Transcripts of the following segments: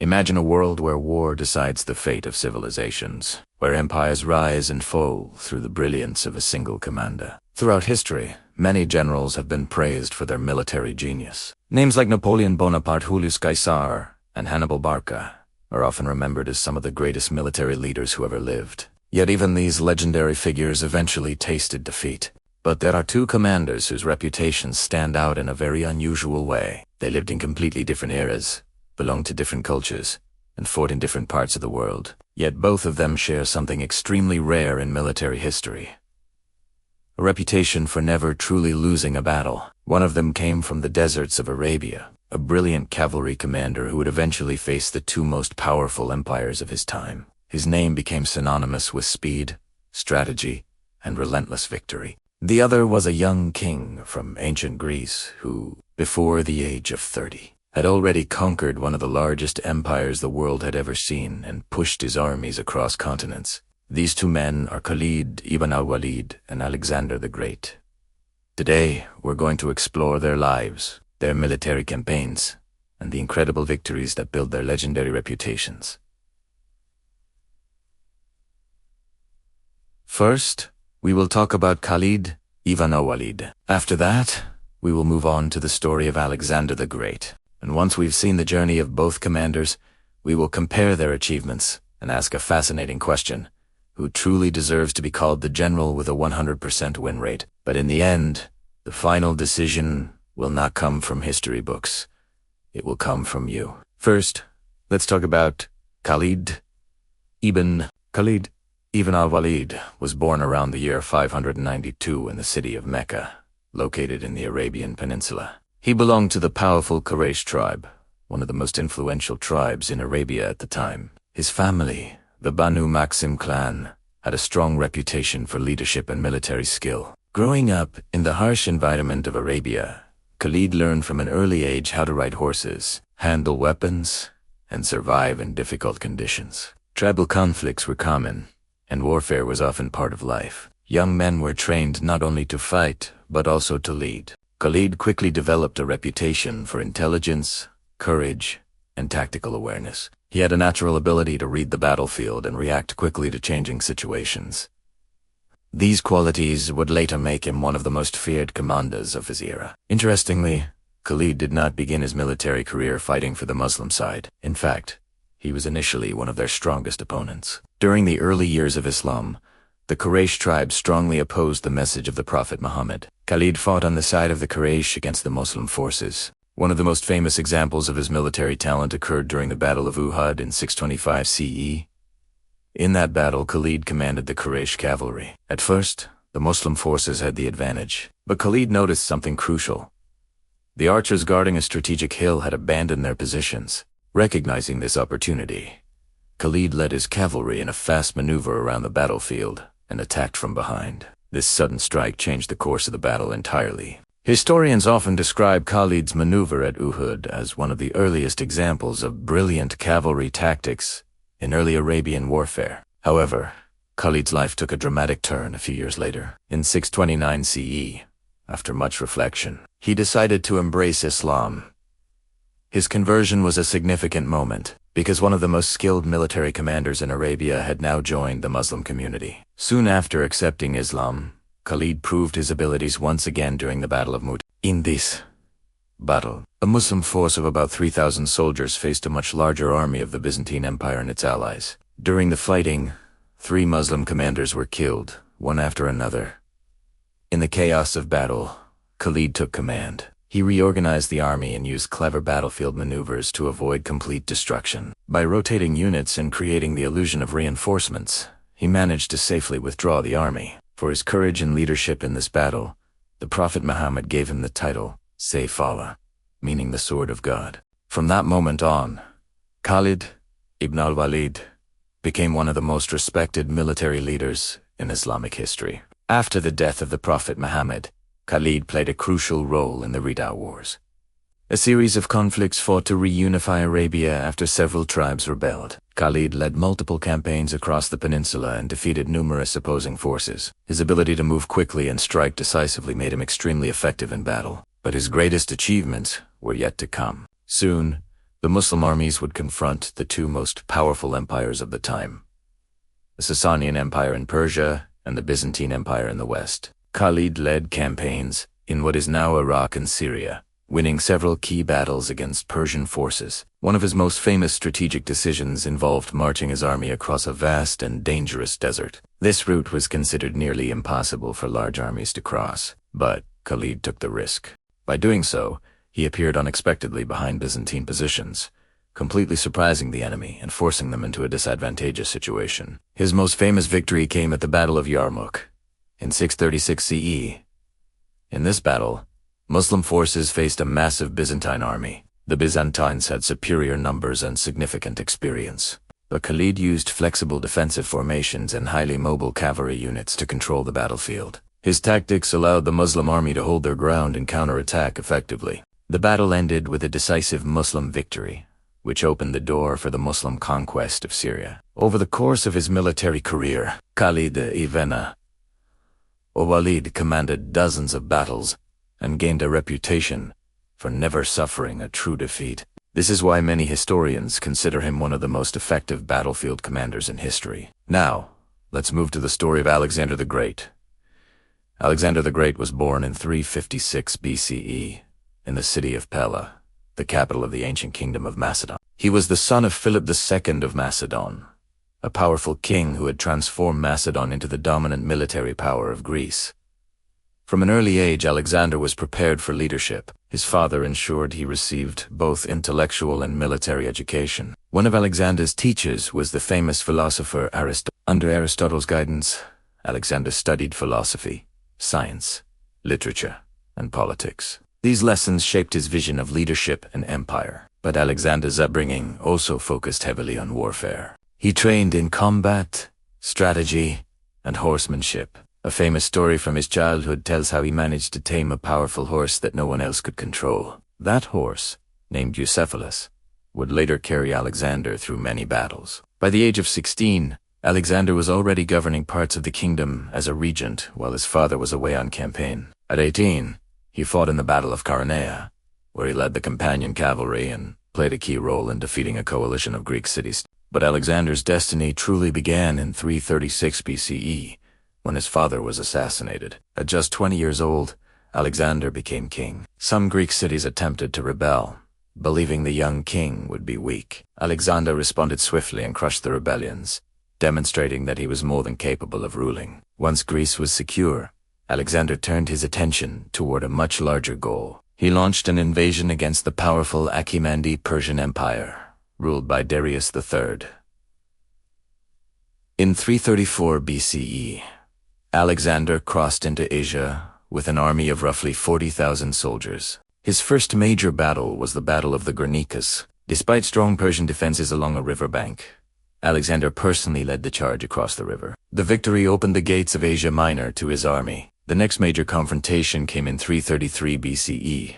Imagine a world where war decides the fate of civilizations, where empires rise and fall through the brilliance of a single commander. Throughout history, many generals have been praised for their military genius. Names like Napoleon Bonaparte, Julius Caesar, and Hannibal Barca are often remembered as some of the greatest military leaders who ever lived. Yet even these legendary figures eventually tasted defeat. But there are two commanders whose reputations stand out in a very unusual way. They lived in completely different eras, belonged to different cultures, and fought in different parts of the world. Yet both of them share something extremely rare in military history: a reputation for never truly losing a battle. One of them came from the deserts of Arabia, a brilliant cavalry commander who would eventually face the two most powerful empires of his time. His name became synonymous with speed, strategy, and relentless victory. The other was a young king from ancient Greece who, before the age of 30, had already conquered one of the largest empires the world had ever seen and pushed his armies across continents. These two men are Khalid ibn al-Walid and Alexander the Great. Today, we're going to explore their lives, their military campaigns, and the incredible victories that built their legendary reputations. First, we will talk about Khalid ibn al-Walid. After that, we will move on to the story of Alexander the Great. And once we've seen the journey of both commanders, we will compare their achievements and ask a fascinating question: who truly deserves to be called the general with a 100% win rate? But in the end, the final decision will not come from history books. It will come from you. First, let's talk about Khalid ibn al-Walid was born around the year 592 in the city of Mecca, located in the Arabian Peninsula. He belonged to the powerful Quraysh tribe, one of the most influential tribes in Arabia at the time. His family, the Banu Maxim clan, had a strong reputation for leadership and military skill. Growing up in the harsh environment of Arabia, Khalid learned from an early age how to ride horses, handle weapons, and survive in difficult conditions. Tribal conflicts were common, and warfare was often part of life. Young men were trained not only to fight, but also to lead. Khalid quickly developed a reputation for intelligence, courage, and tactical awareness. He had a natural ability to read the battlefield and react quickly to changing situations. These qualities would later make him one of the most feared commanders of his era. Interestingly, Khalid did not begin his military career fighting for the Muslim side. In fact, he was initially one of their strongest opponents. During the early years of Islam, the Quraysh tribe strongly opposed the message of the Prophet Muhammad. Khalid fought on the side of the Quraysh against the Muslim forces. One of the most famous examples of his military talent occurred during the Battle of Uhud in 625 CE. In that battle, Khalid commanded the Quraysh cavalry. At first, the Muslim forces had the advantage, but Khalid noticed something crucial. The archers guarding a strategic hill had abandoned their positions. Recognizing this opportunity, Khalid led his cavalry in a fast maneuver around the battlefield and attacked from behind. This sudden strike changed the course of the battle entirely. Historians often describe Khalid's maneuver at Uhud as one of the earliest examples of brilliant cavalry tactics in early Arabian warfare. However, Khalid's life took a dramatic turn a few years later. In 629 CE, after much reflection, he decided to embrace Islam. His conversion was a significant moment, because one of the most skilled military commanders in Arabia had now joined the Muslim community. Soon after accepting Islam, Khalid proved his abilities once again during the Battle of Mu'tah. In this battle, a Muslim force of about 3,000 soldiers faced a much larger army of the Byzantine Empire and its allies. During the fighting, 3 Muslim commanders were killed, one after another. In the chaos of battle, Khalid took command. He reorganized the army and used clever battlefield maneuvers to avoid complete destruction. By rotating units and creating the illusion of reinforcements, he managed to safely withdraw the army. For his courage and leadership in this battle, the Prophet Muhammad gave him the title Sayf Allah, meaning the sword of God. From that moment on, Khalid ibn al-Walid became one of the most respected military leaders in Islamic history. After the death of the Prophet Muhammad, Khalid played a crucial role in the Ridda Wars, a series of conflicts fought to reunify Arabia after several tribes rebelled. Khalid led multiple campaigns across the peninsula and defeated numerous opposing forces. His ability to move quickly and strike decisively made him extremely effective in battle. But his greatest achievements were yet to come. Soon, the Muslim armies would confront the two most powerful empires of the time, the Sasanian Empire in Persia and the Byzantine Empire in the West. Khalid led campaigns in what is now Iraq and Syria, winning several key battles against Persian forces. One of his most famous strategic decisions involved marching his army across a vast and dangerous desert. This route was considered nearly impossible for large armies to cross, but Khalid took the risk. By doing so, he appeared unexpectedly behind Byzantine positions, completely surprising the enemy and forcing them into a disadvantageous situation. His most famous victory came at the Battle of Yarmouk in 636 CE. In this battle, Muslim forces faced a massive Byzantine army. The Byzantines had superior numbers and significant experience, but Khalid used flexible defensive formations and highly mobile cavalry units to control the battlefield. His tactics allowed the Muslim army to hold their ground and counterattack effectively. The battle ended with a decisive Muslim victory, which opened the door for the Muslim conquest of Syria. Over the course of his military career, Khalid ibn al-Walid commanded dozens of battles and gained a reputation for never suffering a true defeat. This is why many historians consider him one of the most effective battlefield commanders in history. Now, let's move to the story of Alexander the Great. Alexander the Great was born in 356 BCE in the city of Pella, the capital of the ancient kingdom of Macedon. He was the son of Philip II of Macedon, a powerful king who had transformed Macedon into the dominant military power of Greece. From an early age, Alexander was prepared for leadership. His father ensured he received both intellectual and military education. One of Alexander's teachers was the famous philosopher Aristotle. Under Aristotle's guidance, Alexander studied philosophy, science, literature, and politics. These lessons shaped his vision of leadership and empire. But Alexander's upbringing also focused heavily on warfare. He trained in combat, strategy, and horsemanship. A famous story from his childhood tells how he managed to tame a powerful horse that no one else could control. That horse, named Bucephalus, would later carry Alexander through many battles. By the age of 16, Alexander was already governing parts of the kingdom as a regent while his father was away on campaign. At 18, he fought in the Battle of Gaugamela, where he led the companion cavalry and played a key role in defeating a coalition of Greek cities. But Alexander's destiny truly began in 336 BCE, when his father was assassinated. At just 20 years old, Alexander became king. Some Greek cities attempted to rebel, believing the young king would be weak. Alexander responded swiftly and crushed the rebellions, demonstrating that he was more than capable of ruling. Once Greece was secure, Alexander turned his attention toward a much larger goal. He launched an invasion against the powerful Achaemenid Persian Empire, ruled by Darius III. In 334 BCE, Alexander crossed into Asia with an army of roughly 40,000 soldiers. His first major battle was the Battle of the Granicus. Despite strong Persian defenses along a riverbank, Alexander personally led the charge across the river. The victory opened the gates of Asia Minor to his army. The next major confrontation came in 333 BCE,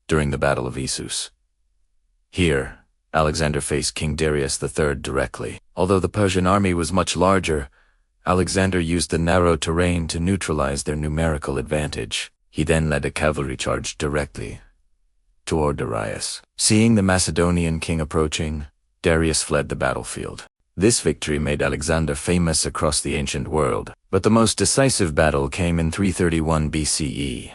during the Battle of Issus. Here, Alexander faced King Darius III directly. Although the Persian army was much larger, Alexander used the narrow terrain to neutralize their numerical advantage. He then led a cavalry charge directly toward Darius. Seeing the Macedonian king approaching, Darius fled the battlefield. This victory made Alexander famous across the ancient world. But the most decisive battle came in 331 BCE.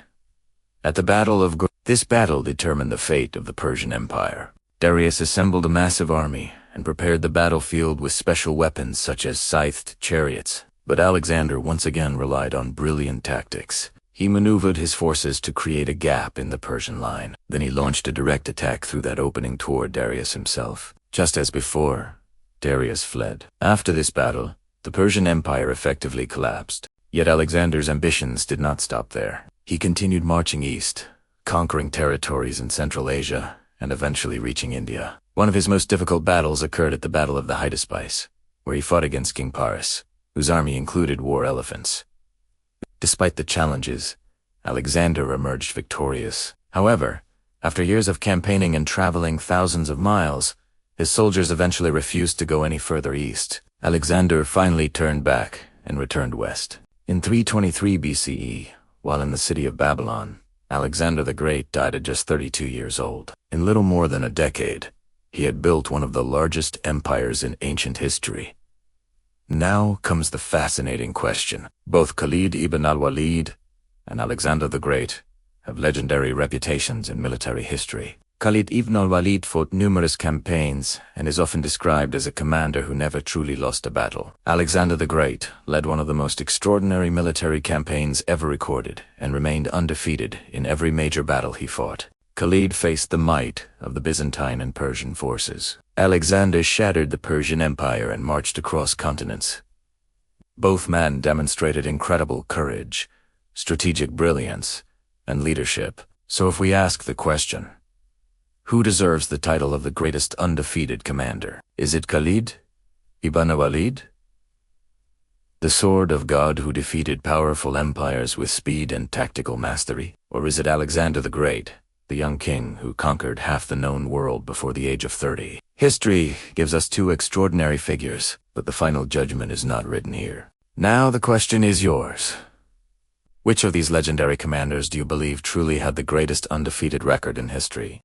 At the Battle of Gaugamela, this battle determined the fate of the Persian Empire. Darius assembled a massive army and prepared the battlefield with special weapons such as scythed chariots. But Alexander once again relied on brilliant tactics. He maneuvered his forces to create a gap in the Persian line. Then he launched a direct attack through that opening toward Darius himself. Just as before, Darius fled. After this battle, the Persian Empire effectively collapsed. Yet Alexander's ambitions did not stop there. He continued marching east, conquering territories in Central Asia, and eventually reaching India. One of his most difficult battles occurred at the Battle of the Hydaspes, where he fought against King Paris, whose army included war elephants. Despite the challenges, Alexander emerged victorious. However, after years of campaigning and traveling thousands of miles, his soldiers eventually refused to go any further east. Alexander finally turned back and returned west. In 323 BCE, while in the city of Babylon, Alexander the Great died at just 32 years old. In little more than a decade, He had built one of the largest empires in ancient history. Now comes the fascinating question. Both Khalid ibn al-Walid and Alexander the Great have legendary reputations in military history. Khalid ibn al-Walid fought numerous campaigns and is often described as a commander who never truly lost a battle. Alexander the Great led one of the most extraordinary military campaigns ever recorded and remained undefeated in every major battle he fought. Khalid faced the might of the Byzantine and Persian forces. Alexander shattered the Persian Empire and marched across continents. Both men demonstrated incredible courage, strategic brilliance, and leadership. So if we ask the question, who deserves the title of the greatest undefeated commander? Is it Khalid ibn al-Walid, the sword of God who defeated powerful empires with speed and tactical mastery? Or is it Alexander the Great, the young king who conquered half the known world before the age of 30? History gives us two extraordinary figures, but the final judgment is not written here. Now the question is yours. Which of these legendary commanders do you believe truly had the greatest undefeated record in history?